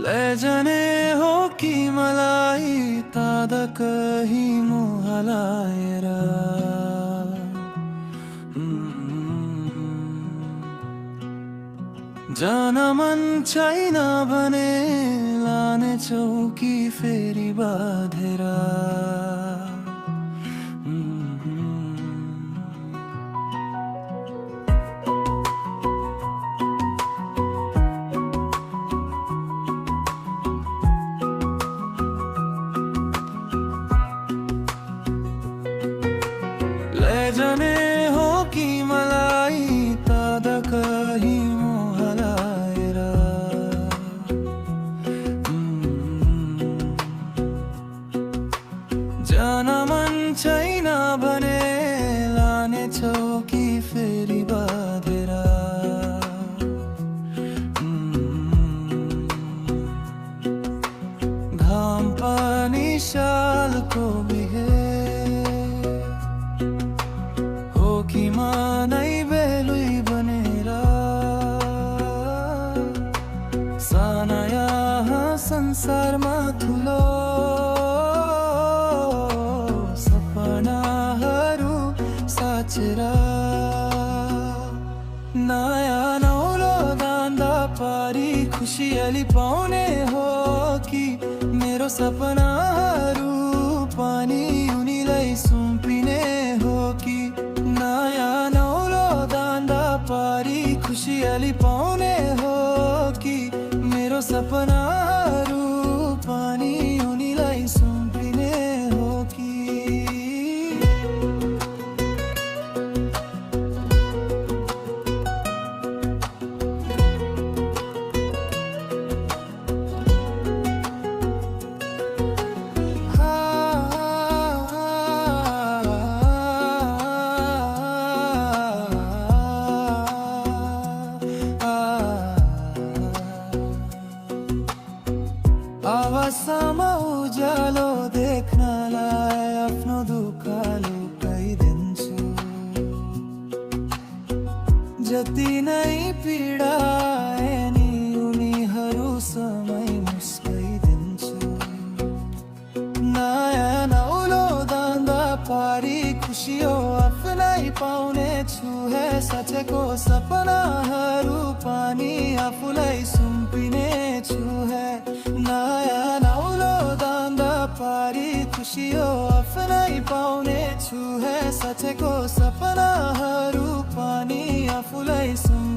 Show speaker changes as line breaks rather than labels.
लैजाने हो कि मलाई तादकही मुहलाएर जान मन छैन भने लाने चौकी फेरि बाँधेर लैजाने हो कि मलाई तादकही मुहलाएर जान मन छैन भने लाने चौकी फेरि बाँधेर घाम पानी शालको बिहे कि मानै बेलुई बनेर साना यहाँ संसारमा ठुलो सपनाहरू साचेर नयाँ नौलो दान्दा पारी खुसियाली पाउने हो कि मेरो सपनाहरू पानी उनीलाई सुम्पिने हो कि नयाँ नौलो दान्दा पारी खुसियाली पाउने हो कि मेरो सपनाहरू पानी उनीलाई सुम्पिने हो कि आवाजमा उज्यालो देख्नलाई आफ्नो दुःख लुकाइदिन्छु जति नै पीडाए नि उनीहरू समय मुस्काइदिन्छु नयाँ नौलो दान्दा पारी खुसियो आफ्नै पाउने छु हे साँचेको सपनाहरू पानी आफूलाई सुम्पिने छु हे नयाँ नौलो दान्दा पारी खुसियो आफ्नै पाउने छु हे साँचेको सपनाहरू पानी आफूलाई सुम्पिने